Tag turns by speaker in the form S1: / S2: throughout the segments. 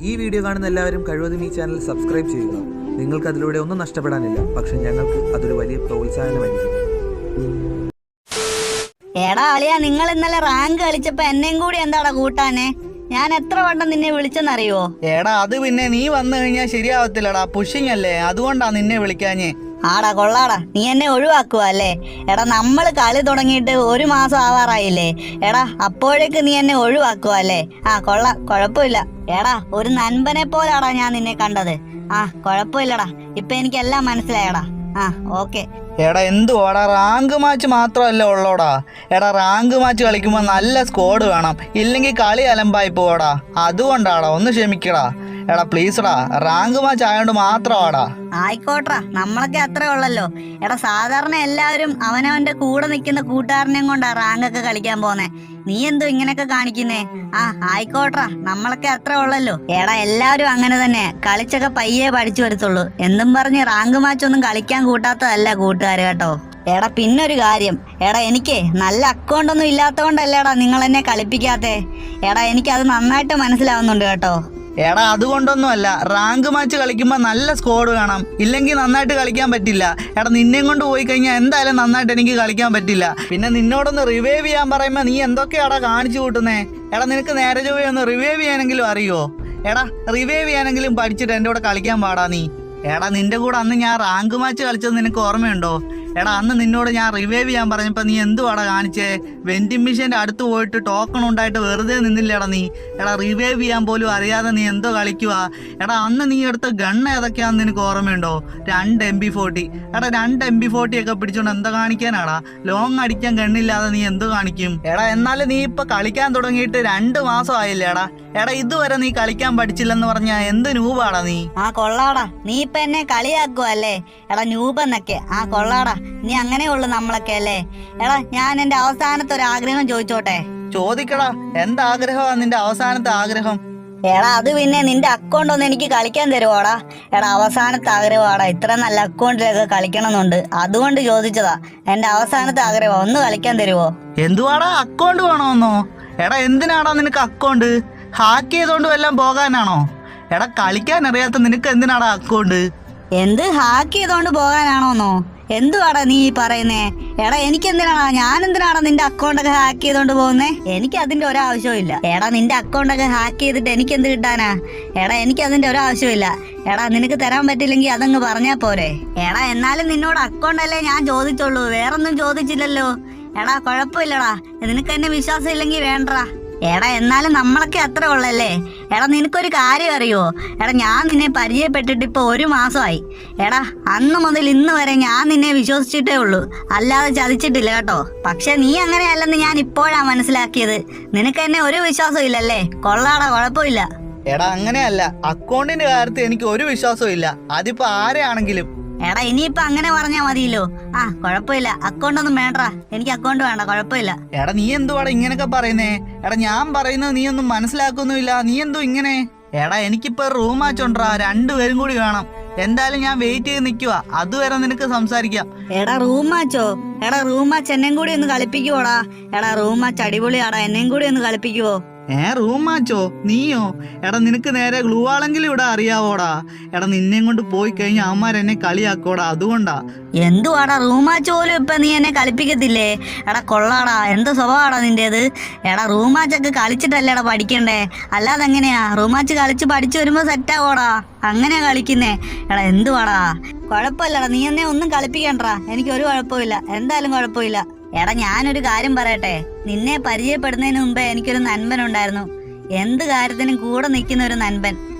S1: ഈ വീഡിയോ കാണുന്ന എല്ലാവരും കഴിവതും ഈ ചാനൽ സബ്സ്ക്രൈബ് ചെയ്യുക. നിങ്ങൾക്ക് അതിലൂടെ ഒന്നും നഷ്ടപ്പെടാനില്ല, പക്ഷെ ഞങ്ങൾക്ക് അതൊരു വലിയ പ്രോത്സാഹനമായിരിക്കും.
S2: എടാ അളിയാ, നിങ്ങൾ ഇന്നലെ റാങ്ക് കളിച്ചപ്പോ എന്നെയും കൂടി എന്താടാ കൂട്ടാനെ? ഞാൻ എത്ര വട്ടം നിന്നെ വിളിച്ചെന്നറിയോ?
S3: എടാ അത് പിന്നെ നീ വന്നു കഴിഞ്ഞാൽ ശരിയാവത്തില്ലടാ, പുഷിങ് അല്ലേ, അതുകൊണ്ടാ നിന്നെ വിളിക്കാഞ്ഞേ.
S2: ആടാ കൊള്ളാടാ, നീ എന്നെ ഒഴിവാക്കുക അല്ലേ? എടാ നമ്മൾ കളി തുടങ്ങിയിട്ട് 1 മാസം ആവാറായില്ലേ? എടാ അപ്പോഴേക്ക് നീ എന്നെ ഒഴിവാക്കുക അല്ലേ? കൊള്ളാം, കുഴപ്പമില്ല. എടാ ഒരു നൻപനെ പോലാടാ ഞാൻ നിന്നെ കണ്ടത്. കുഴപ്പമില്ലടാ, ഇപ്പൊ എനിക്കെല്ലാം മനസ്സിലായടാ. ഓക്കെ.
S3: എടാ എന്തുവാടാ, റാങ്ക് മാച്ച് മാത്രമല്ല ഉള്ളോടാ. എടാ റാങ്ക് മാച്ച് കളിക്കുമ്പോൾ നല്ല സ്കോഡ് വേണം, ഇല്ലെങ്കിൽ കളി അലമ്പായി പോടാ. അതുകൊണ്ടാടാ, ഒന്ന് ക്ഷമിക്കടാ. എടാ പ്ലീസ്ടാ, റാങ്ക് മാച്ച് ആയതുകൊണ്ട് മാത്രമാടാ.
S2: ആയിക്കോട്ടെ, നമ്മളൊക്കെ അത്രേ ഉള്ളല്ലോ. എടാ സാധാരണ എല്ലാവരും അവനവന്റെ കൂടെ നിൽക്കുന്ന കൂട്ടുകാരനെയും കൊണ്ടാ റാങ്ക് ഒക്കെ കളിക്കാൻ പോന്നെ. നീ എന്തോ ഇങ്ങനെയൊക്കെ കാണിക്കുന്നേ? ആയിക്കോട്ടെ, നമ്മളൊക്കെ അത്രേ ഉള്ളല്ലോ. എടാ എല്ലാവരും അങ്ങനെ തന്നെ, കളിച്ചൊക്കെ പയ്യെ പഠിച്ചു വരത്തുള്ളൂ. എന്തും പറഞ്ഞ് റാങ്ക് മാച്ച് ഒന്നും കളിക്കാൻ കൂട്ടാത്തതല്ല കൂട്ടുകാര് കേട്ടോ. എടാ പിന്നൊരു കാര്യം, എടാ എനിക്ക് നല്ല അക്കൗണ്ട് ഒന്നും ഇല്ലാത്തതുകൊണ്ടല്ലേടാ നിങ്ങൾ എന്നെ കളിപ്പിക്കാത്തേ. എടാ എനിക്കത് നന്നായിട്ട് മനസ്സിലാവുന്നുണ്ട് കേട്ടോ.
S3: എടാ അതുകൊണ്ടൊന്നുമല്ല, റാങ്ക് മാച്ച് കളിക്കുമ്പോൾ നല്ല സ്കോഡ് വേണം, ഇല്ലെങ്കിൽ നന്നായിട്ട് കളിക്കാൻ പറ്റില്ല. എടാ നിന്നെയും കൊണ്ട് പോയി കഴിഞ്ഞാൽ എന്തായാലും നന്നായിട്ട് എനിക്ക് കളിക്കാൻ പറ്റില്ല. പിന്നെ നിന്നോടൊന്ന് റിവൈവ് ചെയ്യാൻ പറയുമ്പോൾ നീ എന്തൊക്കെയാടാ കാണിച്ചു കൂട്ടുന്നേ? എടാ നിനക്ക് നേരെ ചൊവ്വേ ഒന്ന് റിവൈവ് ചെയ്യാനെങ്കിലും അറിയോ? എടാ റിവൈവ് ചെയ്യാനെങ്കിലും പഠിച്ചിട്ട് എൻ്റെ കൂടെ കളിക്കാൻ പാടാ നീ. എടാ നിന്റെ കൂടെ അന്ന് ഞാൻ റാങ്ക് മാച്ച് കളിച്ചത് നിനക്ക് ഓർമ്മയുണ്ടോ? എടാ അന്ന് നിന്നോട് ഞാൻ റിവൈവ് ചെയ്യാൻ പറഞ്ഞപ്പോൾ നീ എന്തുവാടാ കാണിച്ചേ? വെൻഡിങ് മെഷീൻ്റെ അടുത്ത് പോയിട്ട് ടോക്കൺ ഉണ്ടായിട്ട് വെറുതെ നിന്നില്ലേടാ നീ. എടാ റിവൈവ് ചെയ്യാൻ പോലും അറിയാതെ നീ എന്തോ കളിക്കുക. എടാ അന്ന് നീ എടുത്ത ഗണ്ണ് ഏതൊക്കെയാണെന്ന് നിനക്ക് ഓർമ്മയുണ്ടോ? 2 MP40. എടാ 2 MP40 ഒക്കെ പിടിച്ചോണ്ട് എന്താ കാണിക്കാനാടാ? ലോങ് അടിക്കാൻ ഗണ്ണില്ലാതെ നീ എന്തോ കാണിക്കും? എടാ എന്നാലും നീ ഇപ്പൊ കളിക്കാൻ തുടങ്ങിയിട്ട് 2 മാസം ആയില്ലേടാ. എടാ ഇതുവരെ നീ കളിക്കാൻ പഠിച്ചില്ലെന്ന് പറഞ്ഞാ എന്ത് നൂബാടാ നീ?
S2: കൊള്ളാടാ, നീ ഇപ്പൊ എന്നെ കളിയാക്കുവല്ലേ? എടാ നൂബെന്നൊക്കെ. കൊള്ളാടാ, നീ അങ്ങനെയുള്ളു നമ്മളൊക്കെ അല്ലേ? എടാ ഞാൻ എന്റെ അവസാനത്തെ ഒരു ആഗ്രഹം ചോദിച്ചോട്ടെ?
S3: ചോദിക്കടാ, എന്താഗ്രഹമാ നിന്റെ അവസാനത്തെ ആഗ്രഹം?
S2: എടാ അത് പിന്നെ നിന്റെ അക്കൗണ്ട് ഒന്ന് എനിക്ക് കളിക്കാൻ തരുവോടാ? എടാ അവസാനത്തെ ആഗ്രഹമാടാ, ഇത്ര നല്ല അക്കൗണ്ടിലൊക്കെ കളിക്കണമെന്നുണ്ട്, അതുകൊണ്ട് ചോദിച്ചതാ. എന്റെ അവസാനത്തെ ആഗ്രഹം, ഒന്ന് കളിക്കാൻ തരുവോ?
S3: എന്തുവാടാ അക്കൗണ്ട് വേണോന്നോ? എടാ എന്തിനാടാ നിനക്ക് അക്കൗണ്ട്? ഹാക്ക് ചെയ്തോണ്ട് വല്ലതും പോകാനാണോ? എടാ കളിക്കാൻ അറിയാത്ത നിനക്ക് എന്തിനാടാ അക്കൗണ്ട്?
S2: എന്ത് ഹാക്ക് ചെയ്തോണ്ട് പോകാനാണോന്നോ? എന്തുവാടാ നീ പറയുന്നേ? എടാ എനിക്കെന്തിനാടാ, ഞാൻ എന്തിനാടാ നിന്റെ അക്കൗണ്ടൊക്കെ ഹാക്ക് ചെയ്തോണ്ട് പോകുന്നേ? എനിക്ക് അതിന്റെ ഒരാവശ്യവും ഇല്ല. എടാ നിന്റെ അക്കൗണ്ടൊക്കെ ഹാക്ക് ചെയ്തിട്ട് എനിക്ക് എന്ത് കിട്ടാനാ? എടാ എനിക്ക് അതിന്റെ ഒരാവശ്യവും ഇല്ല. എടാ നിനക്ക് തരാൻ പറ്റില്ലെങ്കിൽ അതങ്ങ് പറഞ്ഞാ പോരെ? എടാ എന്നാലും നിന്നോട് അക്കൗണ്ടല്ലേ ഞാൻ ചോദിച്ചുള്ളൂ, വേറൊന്നും ചോദിച്ചില്ലല്ലോ. എടാ കുഴപ്പമില്ലടാ, നിനക്ക് എന്നെ വിശ്വാസം ഇല്ലെങ്കിൽ വേണ്ടടാ. എടാ എന്നാലും നമ്മളൊക്കെ അത്ര ഉള്ളല്ലേ? എടാ നിനക്കൊരു കാര്യം അറിയോ? എടാ ഞാൻ നിന്നെ പരിചയപ്പെട്ടിട്ട് ഇപ്പൊ 1 മാസമായി. എടാ അന്ന് മുതൽ ഇന്ന് വരെ ഞാൻ നിന്നെ വിശ്വസിച്ചിട്ടേ ഉള്ളൂ, അല്ലാതെ ചതിച്ചിട്ടില്ല കേട്ടോ. പക്ഷെ നീ അങ്ങനെയല്ലെന്ന് ഞാൻ ഇപ്പോഴാ മനസ്സിലാക്കിയത്. നിനക്ക് എന്നെ ഒരു വിശ്വാസം ഇല്ലല്ലേ? കൊള്ളാടാ, കുഴപ്പമില്ല.
S3: എടാ അങ്ങനെയല്ല, അക്കൗണ്ടിന്റെ കാര്യത്തിൽ എനിക്ക് ഒരു വിശ്വാസവും ഇല്ല, അതിപ്പോ ആരെയാണെങ്കിലും.
S2: എടാ ഇനിയിപ്പൊ അങ്ങനെ പറഞ്ഞാ മതിയല്ലോ. കുഴപ്പമില്ല, അക്കൗണ്ട് ഒന്നും വേണ്ടാ, എനിക്ക് അക്കൗണ്ട് വേണ്ട, കുഴപ്പമില്ല.
S3: എടാ നീ എന്തുവാടാ ഇങ്ങനൊക്കെ പറയുന്നേ? എടാ ഞാൻ പറയുന്നത് നീ ഒന്നും മനസ്സിലാക്കൊന്നുമില്ല, നീ എന്തോ ഇങ്ങനെ? എടാ എനിക്കിപ്പോ റൂം മാച്ച് ഉണ്ടാ, 2 പേരും കൂടി വേണം. എന്തായാലും ഞാൻ വെയിറ്റ് ചെയ്ത് നിൽക്കുക, അതുവരെ നിനക്ക് സംസാരിക്കാം.
S2: എടാ റൂം മാച്ചോ? എടാ റൂം മാച്ച് എന്നെയും കൂടി ഒന്ന് കളിപ്പിക്കുവോടാ? എടാ റൂം മാച്ച് അടിപൊളിയാടാ, എന്നെയും കൂടി ഒന്ന് കളിപ്പിക്കുവോ?
S3: റൂം മാച്ചോ? നീയോ? എടാ നിനക്ക് നേരെ ഗ്ലൂ ആളെങ്കിലും ഇവിടെ അറിയാവോടാ? എടാ നിന്നെയും കൊണ്ട് പോയി കഴിഞ്ഞാൽ അവന്മാരെന്നെ കളിയാക്കോടാ, അതുകൊണ്ടാ.
S2: എന്തുവാടാ റൂം മാച്ച് പോലും ഇപ്പൊ നീ എന്നെ കളിപ്പിക്കത്തില്ലേ? എടാ കൊള്ളാടാ, എന്ത് സ്വഭാവമാടാ നിന്റേത്? എടാ റൂം മാച്ചൊക്കെ കളിച്ചിട്ടല്ലേടാ പഠിക്കണ്ടേ, അല്ലാതെ എങ്ങനെയാ? റൂം മാച്ച് കളിച്ച് പഠിച്ചു വരുമ്പോ സെറ്റാവോടാ, അങ്ങനെയാ കളിക്കുന്നേ. എടാ എന്തുവാടാ? കുഴപ്പമില്ലടാ, നീ എന്നെ ഒന്നും കളിപ്പിക്കണ്ടാ, എനിക്ക് ഒരു കുഴപ്പമില്ല, എന്തായാലും കുഴപ്പമില്ല. എടാ ഞാനൊരു കാര്യം പറയട്ടെ, നിന്നെ പരിചയപ്പെടുന്നതിന് മുമ്പേ എനിക്കൊരു നൻപൻ ഉണ്ടായിരുന്നു, എന്ത് കാര്യത്തിനും കൂടെ നിൽക്കുന്ന ഒരു നൻപൻ.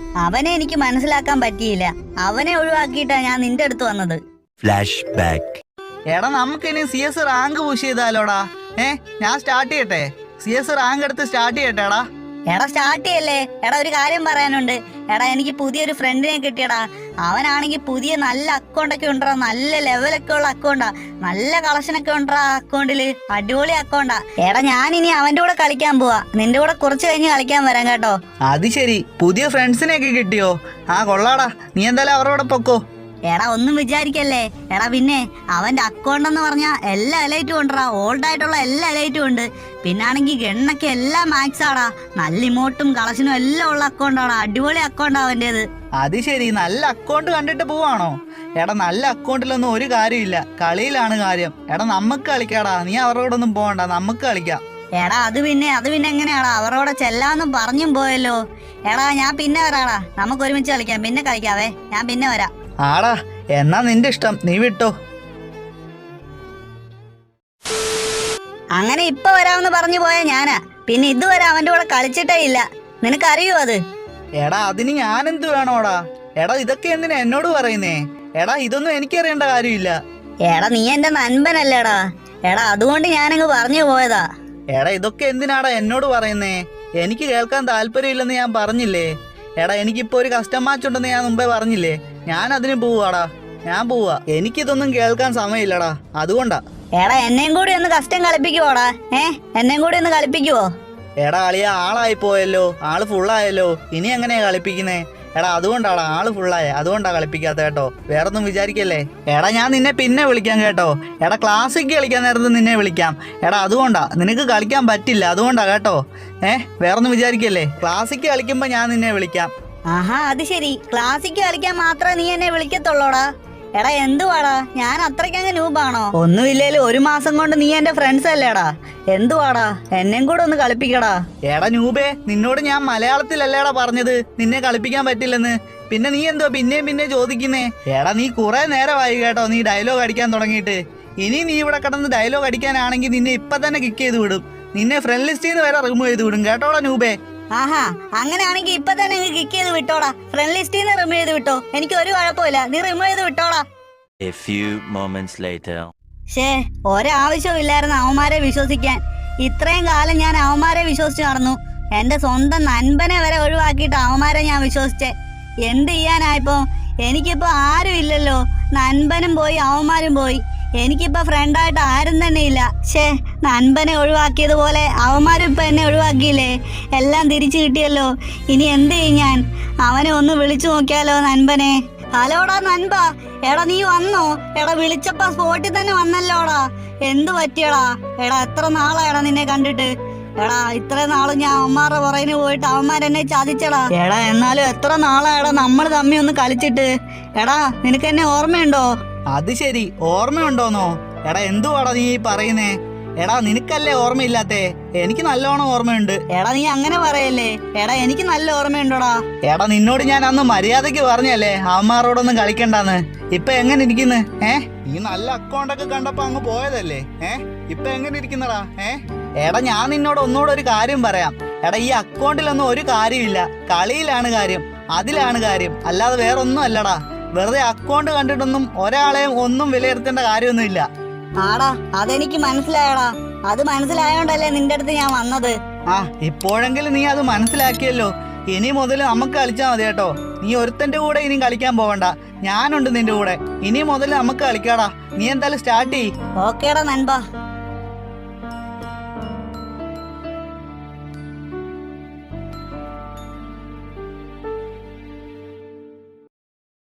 S2: അവനെ എനിക്ക് മനസ്സിലാക്കാൻ പറ്റിയില്ല, അവനെ ഒഴിവാക്കിയിട്ടാ ഞാൻ നിന്റെ അടുത്ത് വന്നത്.
S4: Flash back.
S3: എടാ നമുക്കിനി CS റാങ്ക് പുഷ് ചെയ്താലോടാ? ഞാൻ സ്റ്റാർട്ട് ചെയ്യട്ടെ? CS റാങ്ക് എടുത്ത് സ്റ്റാർട്ട് ചെയ്യട്ടെടാ?
S2: എടാ സ്റ്റാർട്ട് ചെയ്യല്ലേ? എടാ ഒരു കാര്യം പറയാനുണ്ട്. എടാ എനിക്ക് പുതിയൊരു ഫ്രണ്ടിനെ കിട്ടിയടാ. അവനാണെങ്കിൽ പുതിയ നല്ല അക്കൗണ്ടൊക്കെ ഉണ്ടോ, നല്ല ലെവലൊക്കെ ഉള്ള അക്കൗണ്ടാ, നല്ല കളക്ഷനൊക്കെ ഉണ്ടോ അക്കൗണ്ടില്, അടിപൊളി അക്കൗണ്ടാ. എടാ ഞാനിനി അവന്റെ കൂടെ കളിക്കാൻ പോവാ, നിന്റെ കൂടെ കുറച്ച് കഴിഞ്ഞ് കളിക്കാൻ വരാം കേട്ടോ.
S3: അത് ശരി, പുതിയ ഫ്രണ്ട്സിനെയൊക്കെ കിട്ടിയോ? കൊള്ളാടാ, നീ എന്തായാലും അവരോടെ പൊക്കോ.
S2: എടാ ഒന്നും വിചാരിക്കല്ലേ. എടാ പിന്നെ അവന്റെ അക്കൗണ്ട് എന്ന് പറഞ്ഞാൽ എല്ലാ എലൈറ്റും ഉണ്ടടാ, ഓൾഡ് ആയിട്ടുള്ള എല്ലാ എലൈറ്റും ഉണ്ട്. പിന്നാണെങ്കിൽ ഗണ്ണൊക്കെ എല്ലാം മാക്സ് ആടാ, നല്ല ഇമോട്ടും കളക്ഷനും എല്ലാം ഉള്ള അക്കൗണ്ടാടാ, അടിപൊളി അക്കൗണ്ടാ അവൻ്റെത്.
S3: അത് ശരി, നല്ല അക്കൗണ്ട് കണ്ടിട്ട് പോവാണോ? എടാ നല്ല അക്കൗണ്ടിലൊന്നും ഒരു കാര്യമില്ല, കളിയിലാണ് കാര്യം. എടാ നമുക്ക് കളിക്കാടാ, നീ അവരോടൊന്നും പോകണ്ട, നമുക്ക് കളിക്കാം.
S2: എടാ അത് പിന്നെ എങ്ങനെയാടാ, അവരോടെ ചെല്ലാന്നും പറഞ്ഞും പോയല്ലോ. എടാ ഞാൻ പിന്നെ വരാടാ, നമുക്ക് ഒരുമിച്ച് കളിക്കാം, പിന്നെ കളിക്കാവേ, ഞാൻ പിന്നെ വരാം.
S3: ആടാ എന്നാ നിന്റെ ഇഷ്ടം, നീ വിട്ടോ.
S2: അങ്ങനെ ഇപ്പൊ വരാമെന്ന് പറഞ്ഞു പോയ ഞാനാ, പിന്നെ ഇതുവരെ അവന്റെ കൂടെ കളിച്ചിട്ടേ ഇല്ല. നിനക്കറിയോ അത്?
S3: എടാ അതിന് ഞാനെന്ത് വേണോടാ? എടാ ഇതൊക്കെ എന്തിനാ എന്നോട് പറയുന്നേ? എടാ ഇതൊന്നും എനിക്കറിയേണ്ട കാര്യമില്ല.
S2: എടാ നീ എന്റെ നൻപനല്ലേടാ. എടാ അതുകൊണ്ട് ഞാനങ്ങ് പറഞ്ഞു പോയതാ.
S3: എടാ ഇതൊക്കെ എന്തിനാടാ എന്നോട് പറയുന്നേ? എനിക്ക് കേൾക്കാൻ താല്പര്യമില്ലെന്ന് ഞാൻ പറഞ്ഞില്ലേ? എടാ എനിക്കിപ്പോ ഒരു കസ്റ്റം മാച്ച് ഉണ്ടെന്ന് ഞാൻ മുമ്പേ പറഞ്ഞില്ലേ? ഞാൻ അതിന് പോവാടാ, ഞാൻ പോവാ. എനിക്കിതൊന്നും കേൾക്കാൻ സമയമില്ലടാ, അതുകൊണ്ടാ.
S2: എടാ എന്നെയും കൂടി ഒന്ന് കസ്റ്റം കളിപ്പിക്കുവോടാ? എന്നെയും കൂടി ഒന്ന് കളിപ്പിക്കുവോ?
S3: എടാ അളിയ ആളായി പോയല്ലോ, ആള് ഫുള്ളായല്ലോ, ഇനി എങ്ങനെയാ കളിപ്പിക്കുന്നേ? എടാ അതുകൊണ്ടാടാ ആള് ഫുള്ളായ, അതുകൊണ്ടാ കളിപ്പിക്കാത്ത കേട്ടോ, വേറൊന്നും വിചാരിക്കല്ലേ. എടാ ഞാൻ നിന്നെ പിന്നെ വിളിക്കാം കേട്ടോ. എടാ ക്ലാസ്സിക്ക് കളിക്കാൻ നേരത്ത് നിന്നെ വിളിക്കാം. എടാ അതുകൊണ്ടാ, നിനക്ക് കളിക്കാൻ പറ്റില്ല, അതുകൊണ്ടാ കേട്ടോ. വേറൊന്നും വിചാരിക്കല്ലേ, ക്ലാസ്സിക്ക് കളിക്കുമ്പോ ഞാൻ നിന്നെ വിളിക്കാം.
S2: ആഹാ അത് ശരി, ക്ലാസ്സിക്ക് കളിക്കാൻ മാത്രമേ നീ എന്നെ വിളിക്കത്തുള്ളൂടാ. എടാ എന്തുവാടാ, ഞാൻ അത്രയ്ക്കങ്ങ് നൂബാണോ? ഒന്നുമില്ലേലും 1 മാസം കൊണ്ട് നീ എന്റെ ഫ്രണ്ട്സ് അല്ലേടാ, എന്തുവാടാ എന്നെയും കൂടെ ഒന്ന് കളിപ്പിക്കടാ.
S3: എടാ നൂബേ, നിന്നോട് ഞാൻ മലയാളത്തിലല്ലേടാ പറഞ്ഞത് നിന്നെ കളിപ്പിക്കാൻ പറ്റില്ലെന്ന്. പിന്നെ നീ എന്തോ പിന്നെ ചോദിക്കുന്നേ? എടാ നീ കുറെ നേരമായി കേട്ടോ നീ ഡയലോഗ് അടിക്കാൻ തുടങ്ങിയിട്ട്. ഇനി നീ ഇവിടെ കിടന്ന് ഡയലോഗ് അടിക്കാനാണെങ്കിൽ നിന്നെ ഇപ്പൊ തന്നെ കിക്ക് ചെയ്ത് വിടും, നിന്നെ ഫ്രണ്ട് ലിസ്റ്റിൽ നിന്ന് വരെ റിമൂവ് ചെയ്ത് വിടും കേട്ടോടാ നൂബേ.
S2: ആഹാ അങ്ങനെയാണെങ്കിൽ ഇപ്പൊ തന്നെ കിക്ക് ചെയ്ത് വിട്ടോടാ, ഫ്രണ്ട് ലിസ്റ്റിൽ നിന്ന് റിമൂവ് ചെയ്ത് വിട്ടോ, എനിക്ക് ഒരു കുഴപ്പമില്ല, നീ റിമൂവ് ചെയ്ത് വിട്ടോടാ.
S4: A few moments later.
S2: ഒരാവശ്യവും ഇല്ലായിരുന്നു അവന്മാരെ വിശ്വസിക്കാൻ. ഇത്രയും കാലം ഞാൻ അവന്മാരെ വിശ്വസിച്ച് നടന്നു, എന്റെ സ്വന്തം നൻപനെ വരെ ഒഴിവാക്കിയിട്ട് അവന്മാരെ ഞാൻ വിശ്വസിച്ചേ. എന്ത് ചെയ്യാനായിപ്പോ? എനിക്കിപ്പോ ആരും ഇല്ലല്ലോ, നൻപനും പോയി അവന്മാരും പോയി, എനിക്കിപ്പോ ഫ്രണ്ടായിട്ട് ആരും തന്നെ ഇല്ല. നൻപനെ ഒഴിവാക്കിയതുപോലെ അവന്മാരും ഇപ്പൊ എന്നെ ഒഴിവാക്കിയില്ലേ, എല്ലാം തിരിച്ചു കിട്ടിയല്ലോ. ഇനി എന്ത് ചെയ്യും ഞാൻ? അവനെ ഒന്ന് വിളിച്ചു നോക്കിയാലോ നൻപനെ. ഹലോടാ നൻപ, എടാ നീ വന്നോ? എടാ വിളിച്ചപ്പോ സ്പോട്ടിൽ തന്നെ വന്നല്ലോടാ, എന്ത് പറ്റിയടാ? എടാ എത്ര നാളായടാ നിന്നെ കണ്ടിട്ട്? എടാ ഇത്ര നാളും ഞാൻ അവന്മാരുടെ പുറകിന് പോയിട്ട് അവന്മാരെന്നെ ചതിച്ചടാ. എടാ എന്നാലും എത്ര നാളായടാ നമ്മൾ തമ്മി ഒന്ന് കളിച്ചിട്ട്. എടാ നിനക്ക് എന്നെ ഓർമ്മയുണ്ടോ?
S3: അത് ശരി, ഓർമ്മയുണ്ടോന്നോ? എടാ എന്തുവാടാ നീ പറയുന്നേ? എടാ നിനക്കല്ലേ ഓർമ്മയില്ലാത്തേ, എനിക്ക് നല്ലോണം ഓർമ്മയുണ്ട്.
S2: എടാ നീ അങ്ങനെ പറയല്ലേ, എടാ എനിക്ക് നല്ല ഓർമ്മയുണ്ടോടാ.
S3: എടാ നിന്നോട് ഞാൻ അന്ന് മര്യാദക്ക് പറഞ്ഞല്ലേ അവന്മാരോടൊന്നും കളിക്കണ്ടെന്ന്. ഇപ്പൊ എങ്ങനെ ഇരിക്കുന്നു? നീ നല്ല അക്കൗണ്ടൊക്കെ കണ്ടപ്പോ അങ്ങ് പോയതല്ലേ? ഇപ്പൊ എങ്ങനെ ഇരിക്കുന്നടാ? എടാ ഞാൻ നിന്നോട് ഒന്നുകൂടെ ഒരു കാര്യം പറയാം. എടാ ഈ അക്കൗണ്ടിലൊന്നും ഒരു കാര്യമില്ല, കളിയിലാണ് കാര്യം, അതിലാണ് കാര്യം, അല്ലാതെ വേറൊന്നും അല്ലടാ. വെറുതെ അക്കൗണ്ട് കണ്ടിട്ടൊന്നും ഒരാളെയും ഒന്നും വിലയിരുത്തേണ്ട കാര്യമൊന്നുമില്ല.
S2: ആടാ അതെനിക്ക് മനസ്സിലായടാ, അത് മനസ്സിലായോണ്ടല്ലേ നിന്റെ അടുത്ത് ഞാൻ വന്നത്.
S3: ഇപ്പോഴെങ്കിലും നീ അത് മനസ്സിലാക്കിയല്ലോ. ഇനി മുതൽ നമുക്ക് കളിച്ചാൽ മതി കേട്ടോ. നീ ഒരുത്തന്റെ കൂടെ ഇനി കളിക്കാൻ പോകണ്ട, ഞാനുണ്ട് നിന്റെ കൂടെ. ഇനി മുതൽ നമുക്ക് കളിക്കാടാ. നീ എന്തായാലും സ്റ്റാർട്ട് ചെയ്യ്.
S2: ഓക്കേടാ നൻപ.